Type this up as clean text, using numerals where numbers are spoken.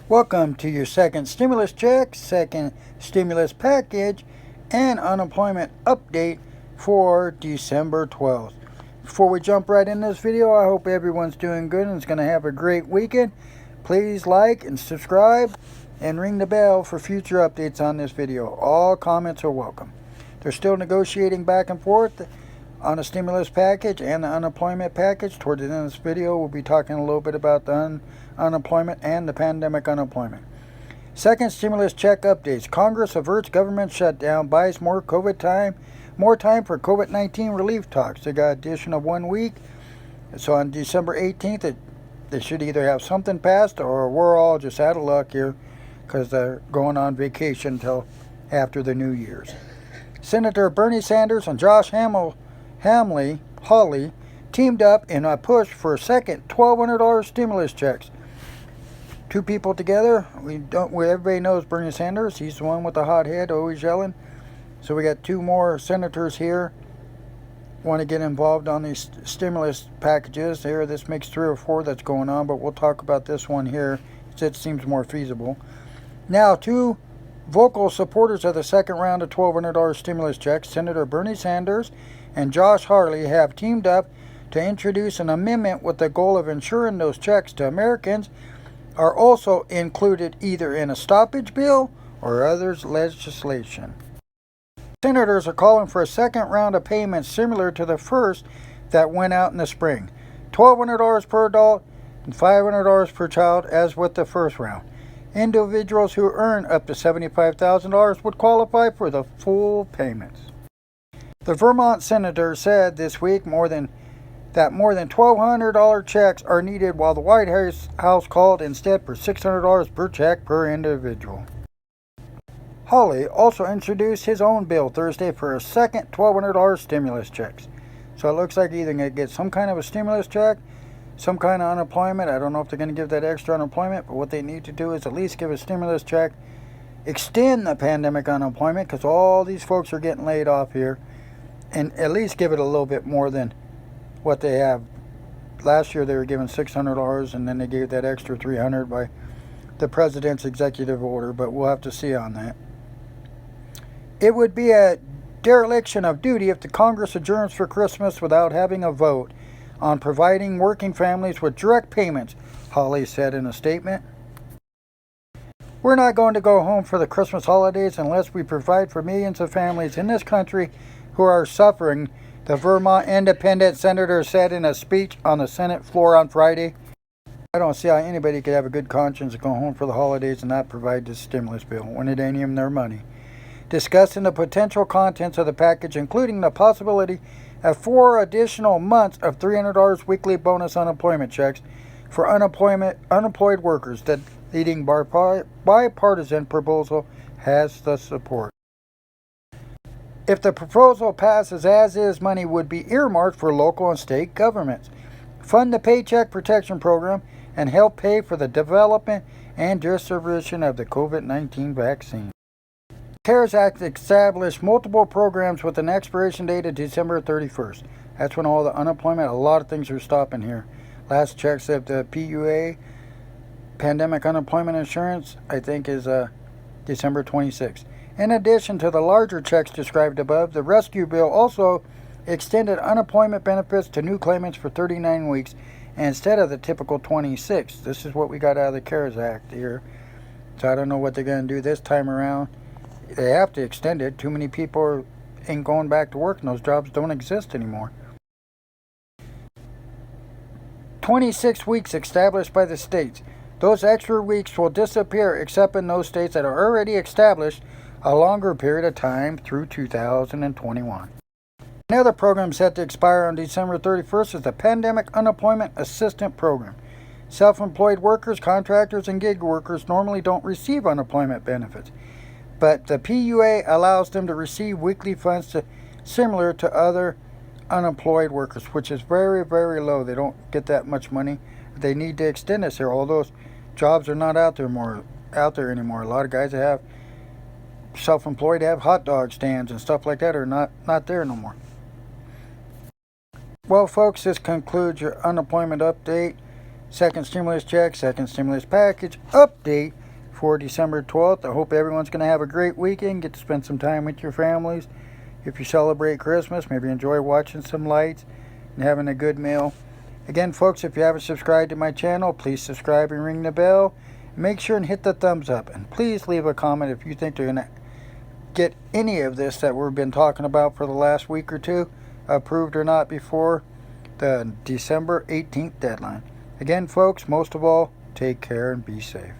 Welcome to your second stimulus check, second stimulus package, and unemployment update for December 12th. Before we jump right in this video, I hope everyone's doing good and is going to have a great weekend. Please like and subscribe and ring the bell for future updates on this video. All comments are welcome. They're still negotiating back and forth on a stimulus package and the unemployment package. Towards the end of this video, we'll be talking a little bit about the unemployment and the pandemic unemployment. Second stimulus check updates. Congress averts government shutdown, buys more time for COVID-19 relief talks. They got addition of 1 week. So on December 18th, they should either have something passed or we're all just out of luck here because they're going on vacation until after the New Year's. Senator Bernie Sanders and Josh Hawley teamed up in a push for a second $1,200 stimulus checks. Two people together. Everybody knows Bernie Sanders. He's the one with the hot head, always yelling. So we got two more senators here want to get involved on these stimulus packages. Here, this makes 3 or 4 that's going on, but we'll talk about this one here. It seems more feasible. Now, two vocal supporters of the second round of $1,200 stimulus checks, Senator Bernie Sanders and Josh Hawley, have teamed up to introduce an amendment with the goal of ensuring those checks to Americans are also included either in a stoppage bill or other legislation. Senators are calling for a second round of payments similar to the first that went out in the spring. $1,200 per adult and $500 per child, as with the first round. Individuals who earn up to $75,000 would qualify for the full payments. The Vermont senator said this week more than $1,200 checks are needed, while the White House called instead for $600 per check per individual. Hawley also introduced his own bill Thursday for a second $1,200 stimulus checks. So it looks like either going to get some kind of a stimulus check, some kind of unemployment. I don't know if they're going to give that extra unemployment, but what they need to do is at least give a stimulus check, extend the pandemic unemployment, because all these folks are getting laid off here, and at least give it a little bit more than what they have. Last year they were given $600, and then they gave that extra $300 by the president's executive order, but we'll have to see on that. It would be a dereliction of duty if the Congress adjourns for Christmas without having a vote on providing working families with direct payments, Hawley said in a statement. We're not going to go home for the Christmas holidays unless we provide for millions of families in this country who are suffering, the Vermont independent senator said in a speech on the Senate floor on Friday. I don't see how anybody could have a good conscience and go home for the holidays and not provide this stimulus bill when it ain't even their money. Discussing the potential contents of the package, including the possibility of 4 additional months of $300 weekly bonus unemployment checks for unemployed workers. The leading bipartisan proposal has the support. If the proposal passes as is, money would be earmarked for local and state governments, fund the Paycheck Protection Program, and help pay for the development and distribution of the COVID-19 vaccine. The CARES Act established multiple programs with an expiration date of December 31st. That's when all the unemployment, a lot of things are stopping here. Last check said the PUA, Pandemic Unemployment Insurance, I think is December 26th. In addition to the larger checks described above, the rescue bill also extended unemployment benefits to new claimants for 39 weeks instead of the typical 26. This is what we got out of the CARES Act here. So I don't know what they're going to do this time around. They have to extend it. Too many people ain't going back to work and those jobs don't exist anymore. 26 weeks established by the states. Those extra weeks will disappear except in those states that are already established a longer period of time through 2021. Another program set to expire on December 31st is the Pandemic Unemployment Assistance Program. Self-employed workers, contractors, and gig workers normally don't receive unemployment benefits, but the PUA allows them to receive weekly funds similar to other unemployed workers, which is very, very low. They don't get that much money. They need to extend this here. All those jobs are not out there anymore. A lot of guys that have self-employed have hot dog stands and stuff like that are not there no more. Well, folks, this concludes your unemployment update. second stimulus check, second stimulus package update for December 12th. I hope everyone's going to have a great weekend, get to spend some time with your families. If you celebrate Christmas, maybe enjoy watching some lights and having a good meal. Again, folks, if you haven't subscribed to my channel, please subscribe and ring the bell. Make sure and hit the thumbs up. And please leave a comment if you think they're going to get any of this that we've been talking about for the last week or two approved or not before the December 18th deadline. Again, folks, most of all, take care and be safe.